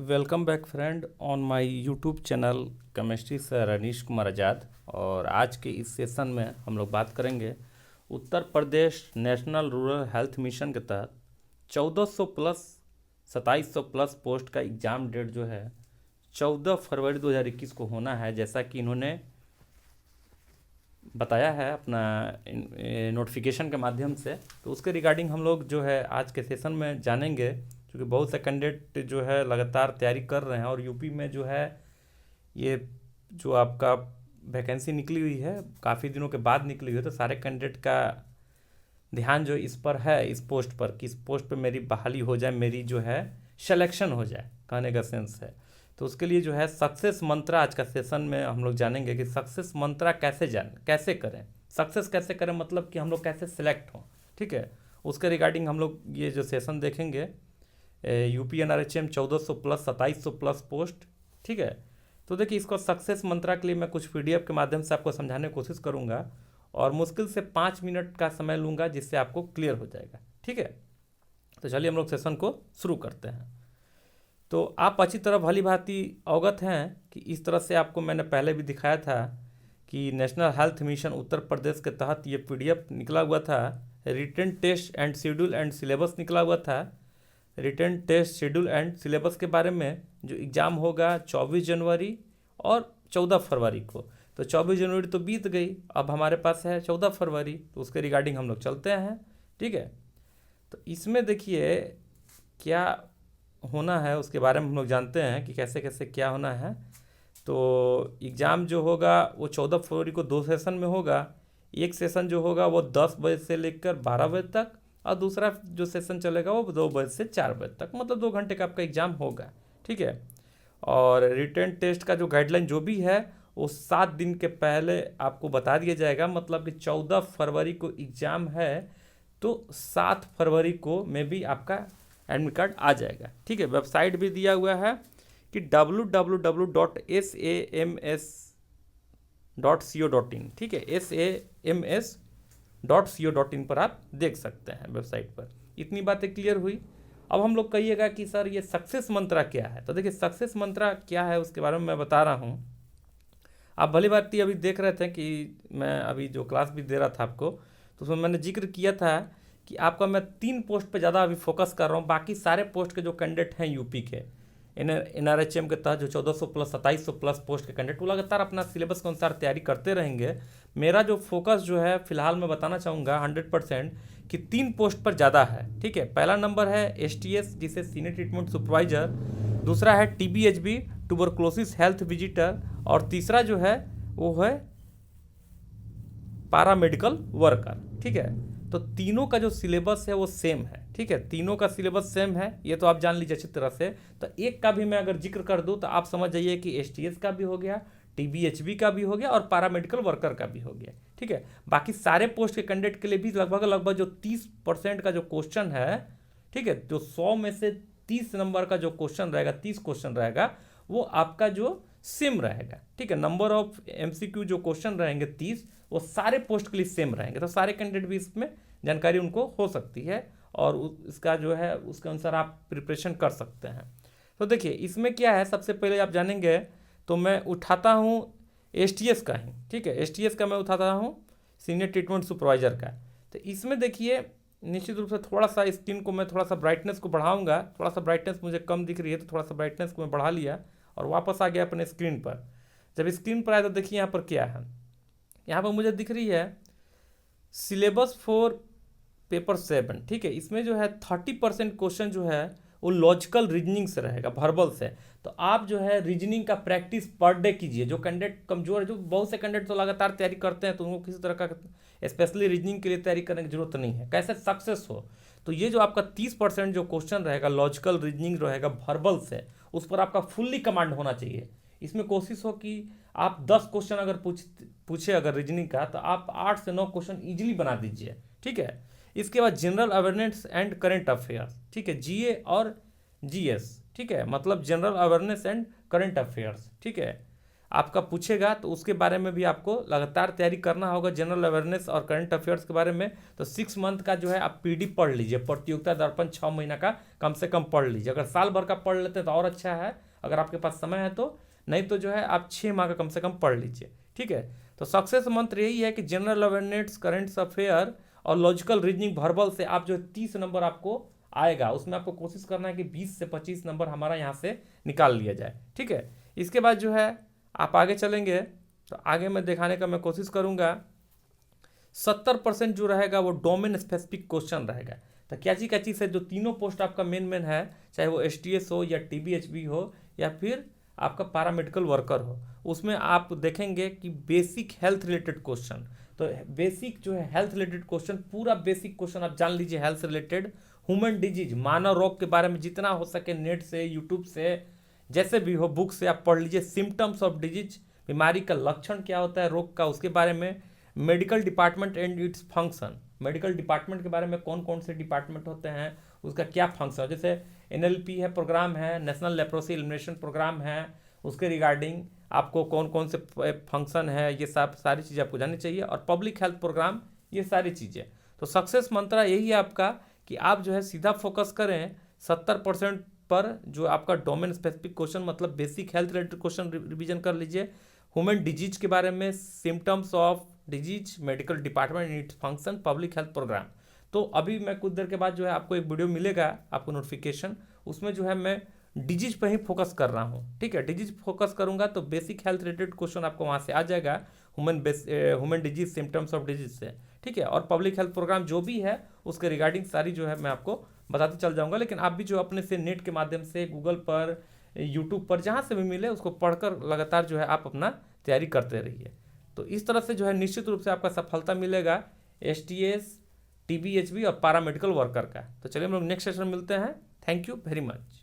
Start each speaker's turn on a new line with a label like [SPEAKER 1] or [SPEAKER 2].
[SPEAKER 1] Welcome back friend on my YouTube channel chemistry sir Anish Kumar Azad. और आज के इस सेशन में हम लोग बात करेंगे Uttar Pradesh national rural health mission के तहत 1400 प्लस 2700 प्लस पोस्ट का एग्ज़ाम डेट जो है 14 फरवरी 2021 को होना है, जैसा कि इन्होंने बताया है अपना नोटिफिकेशन के माध्यम से। तो उसके रिगार्डिंग हम लोग जो है आज के सेशन में जानेंगे, क्योंकि बहुत से कैंडिडेट जो है लगातार तैयारी कर रहे हैं और यूपी में जो है ये जो आपका वैकेंसी निकली हुई है काफ़ी दिनों के बाद निकली हुई है, तो सारे कैंडिडेट का ध्यान जो इस पर है, इस पोस्ट पर कि इस पोस्ट पर मेरी बहाली हो जाए, मेरी जो है सिलेक्शन हो जाए, कहने का सेंस है। तो उसके लिए जो है सक्सेस मंत्रा आज का सेशन में हम लोग जानेंगे कि सक्सेस मंत्रा कैसे करें, सक्सेस कैसे करें, मतलब कि हम लोग कैसे सिलेक्ट हों। ठीक है, उसके रिगार्डिंग हम लोग ये जो सेशन देखेंगे UP NRHM 1400 plus 2700 plus post. ठीक है, तो देखिए इसको सक्सेस मंत्रा के लिए मैं कुछ PDF के माध्यम से आपको समझाने की कोशिश करूँगा और मुश्किल से 5 मिनट का समय लूँगा, जिससे आपको क्लियर हो जाएगा। ठीक है, तो चलिए हम लोग सेशन को शुरू करते हैं। तो आप अच्छी तरह भली भांति अवगत हैं कि इस तरह से आपको मैंने पहले भी दिखाया था कि national health mission Uttar Pradesh के तहत ये PDF निकला हुआ था, written test and schedule and syllabus निकला हुआ था। Written test schedule and syllabus के बारे में जो एग्ज़ाम होगा 24 जनवरी और 14 फरवरी को। तो 24 जनवरी तो बीत गई, अब हमारे पास है 14 फरवरी, तो उसके रिगार्डिंग हम लोग चलते हैं। ठीक है, तो इसमें देखिए क्या होना है उसके बारे में हम लोग जानते हैं कि कैसे कैसे क्या होना है। तो एग्ज़ाम जो होगा वो 14 फरवरी को 2 सेशन में होगा। एक सेशन जो होगा वो 10 बजे से लेकर 12 बजे तक, और दूसरा जो सेशन चलेगा वो 2 बजे से 4 बजे तक, मतलब 2 घंटे का आपका एग्ज़ाम होगा। ठीक है, और रिटन टेस्ट का जो गाइडलाइन जो भी है वो 7 दिन के पहले आपको बता दिया जाएगा, मतलब कि 14 फरवरी को एग्ज़ाम है तो 7 फरवरी को में भी आपका एडमिट कार्ड आ जाएगा। ठीक है, वेबसाइट भी दिया हुआ है कि www.sams.co.in। ठीक है, sams.co.in पर आप देख सकते हैं वेबसाइट पर। इतनी बातें क्लियर हुई। अब हम लोग कहिएगा कि सर ये सक्सेस मंत्रा क्या है। तो देखिए सक्सेस मंत्रा क्या है उसके बारे में मैं बता रहा हूँ। आप भली बात अभी देख रहे थे कि मैं अभी जो क्लास भी दे रहा था आपको, तो उसमें मैंने जिक्र किया था कि आपका मैं 3 पोस्ट पे ज़्यादा अभी फोकस कर रहा हूँ। बाकी सारे पोस्ट के जो कैंडिडेट हैं यूपी के NRHM के तहत जो 1400 प्लस 2700 प्लस पोस्ट के कैंडिडेट वो लगातार अपना सिलेबस के अनुसार तैयारी करते रहेंगे। मेरा जो फोकस जो है फिलहाल मैं बताना चाहूँगा 100% कि 3 पोस्ट पर ज़्यादा है। ठीक है, पहला नंबर है STS जिसे सीनियर ट्रीटमेंट सुपरवाइजर, दूसरा है TBHB ट्यूबरक्लोसिस हेल्थ विजिटर, और तीसरा जो है वो है पैरामेडिकल वर्कर। ठीक है, तो तीनों का जो सिलेबस है वो सेम है। ठीक है, तीनों का सिलेबस सेम है, ये तो आप जान लीजिए अच्छी तरह से। तो एक का भी मैं अगर जिक्र कर दूं तो आप समझ जाइए कि STS का भी हो गया, TBHB का भी हो गया और पैरामेडिकल वर्कर का भी हो गया। ठीक है, बाकी सारे पोस्ट के कैंडिडेट के लिए भी लगभग जो 30% का जो क्वेश्चन है, ठीक है, तो 100 में से 30 नंबर का जो क्वेश्चन रहेगा, 30 क्वेश्चन रहेगा, वो आपका जो सेम रहेगा। ठीक है, नंबर ऑफ MCQ जो क्वेश्चन रहेंगे 30, वो सारे पोस्ट के लिए सेम रहेंगे। तो सारे कैंडिडेट भी इसमें जानकारी उनको हो सकती है और इसका जो है उसके अनुसार आप प्रिपरेशन कर सकते हैं। तो देखिए इसमें क्या है, सबसे पहले आप जानेंगे तो मैं उठाता हूँ STS का ही। ठीक है, STS का मैं उठाता हूँ सीनियर ट्रीटमेंट सुपरवाइजर का। तो इसमें देखिए निश्चित रूप से थोड़ा सा स्क्रीन को मैं थोड़ा सा ब्राइटनेस को बढ़ाऊंगा। थोड़ा सा ब्राइटनेस मुझे कम दिख रही है तो थोड़ा सा ब्राइटनेस को मैं बढ़ा लिया और वापस आ गया अपने स्क्रीन पर। जब स्क्रीन पर आया तो देखिए यहाँ पर क्या है, यहाँ पर मुझे दिख रही है सिलेबस फॉर पेपर 7। ठीक है, इसमें जो है 30% क्वेश्चन जो है वो लॉजिकल रीजनिंग से रहेगा, वर्बल से। तो आप जो है रीजनिंग का प्रैक्टिस पर डे कीजिए। जो कैंडिडेट कमजोर है, जो बहुत से कैंडिडेट तो लगातार तैयारी करते हैं, तो उनको किसी तरह का स्पेशली रीजनिंग के लिए तैयारी करने की जरूरत नहीं है, कैसे सक्सेस हो। तो ये जो आपका 30% जो क्वेश्चन रहेगा लॉजिकल रीजनिंग रहेगा वर्बल से, उस पर आपका फुल्ली कमांड होना चाहिए। इसमें कोशिश हो कि आप 10 क्वेश्चन अगर पूछे अगर रीजनिंग का, तो आप 8 से 9 क्वेश्चन ईजिली बना दीजिए। ठीक है, इसके बाद general awareness and current affairs. ठीक है, GA और GS। ठीक है, मतलब general awareness and current affairs. ठीक है, आपका पूछेगा तो उसके बारे में भी आपको लगातार तैयारी करना होगा। जनरल अवेयरनेस और करंट अफेयर्स के बारे में तो 6 मंथ का जो है आप पीडी पढ़ लीजिए, प्रतियोगिता दर्पण 6 महीना का कम से कम पढ़ लीजिए। अगर साल भर का पढ़ लेते हैं तो और अच्छा है, अगर आपके पास समय है तो, नहीं तो जो है आप 6 माह का कम से कम पढ़ लीजिए, ठीक है। तो सक्सेस मंत्र यही है कि जनरल अवेयरनेस, करंट अफेयर और लॉजिकल रीजनिंग वर्बल से आप जो 30 नंबर आपको आएगा, उसमें आपको कोशिश करना है कि 20 से 25 नंबर हमारा यहाँ से निकाल लिया जाए, ठीक है। इसके बाद जो है आप आगे चलेंगे तो आगे मैं दिखाने का मैं कोशिश करूँगा। 70% जो रहेगा वो डोमेन स्पेसिफिक क्वेश्चन रहेगा। तो क्या चीज़ से जो तीनों पोस्ट आपका मेन है, चाहे वो STS हो या TBHB हो या फिर आपका पैरामेडिकल वर्कर हो, उसमें आप देखेंगे कि बेसिक हेल्थ रिलेटेड क्वेश्चन, तो बेसिक जो है हेल्थ रिलेटेड क्वेश्चन, पूरा बेसिक क्वेश्चन आप जान लीजिए हेल्थ रिलेटेड। ह्यूमन डिजीज, मानव रोग के बारे में जितना हो सके नेट से, यूट्यूब से, जैसे भी हो बुक से आप पढ़ लीजिए। सिम्टम्स ऑफ डिजीज, बीमारी का लक्षण क्या होता है रोग का, उसके बारे में। Medical department and its function, medical department के बारे में कौन कौन से डिपार्टमेंट होते हैं, उसका क्या फंक्शन, जैसे NLP है, प्रोग्राम है, नेशनल लेप्रोसी एलिमिनेशन प्रोग्राम है, उसके रिगार्डिंग आपको कौन कौन से फंक्शन है, ये सब सारी चीज़ें आपको जाननी चाहिए। और पब्लिक हेल्थ प्रोग्राम, ये सारी चीज़ें। तो सक्सेस मंत्र यही है आपका कि आप जो है सीधा फोकस करें 70% पर, जो आपका डोमेन स्पेसिफिक क्वेश्चन मतलब basic health related question revision कर लीजिए। ह्यूमन डिजीज के बारे में, symptoms of disease, medical department it's function, public health programme. तो अभी मैं कुछ देर के बाद जो है आपको एक वीडियो मिलेगा, आपको नोटिफिकेशन, उसमें जो है मैं डिजीज पर ही फोकस कर रहा हूँ, ठीक है। डिजीज फोकस करूँगा तो बेसिक हेल्थ रिलेटेड क्वेश्चन आपको वहाँ से आ जाएगा, human disease, symptoms of disease से, ठीक है। और पब्लिक हेल्थ प्रोग्राम जो भी है उसके रिगार्डिंग सारी जो है मैं आपको बताते चल जाऊँगा। लेकिन आप भी जो अपने से नेट के माध्यम से, गूगल पर, यूट्यूब पर, जहाँ से भी मिले उसको पढ़कर लगातार जो है आप अपना तैयारी करते रहिए। तो इस तरह से जो है निश्चित रूप से आपका सफलता मिलेगा STS, TBHB और पैरामेडिकल वर्कर का। तो चलिए हम लोग नेक्स्ट सेशन में मिलते हैं। Thank you very much.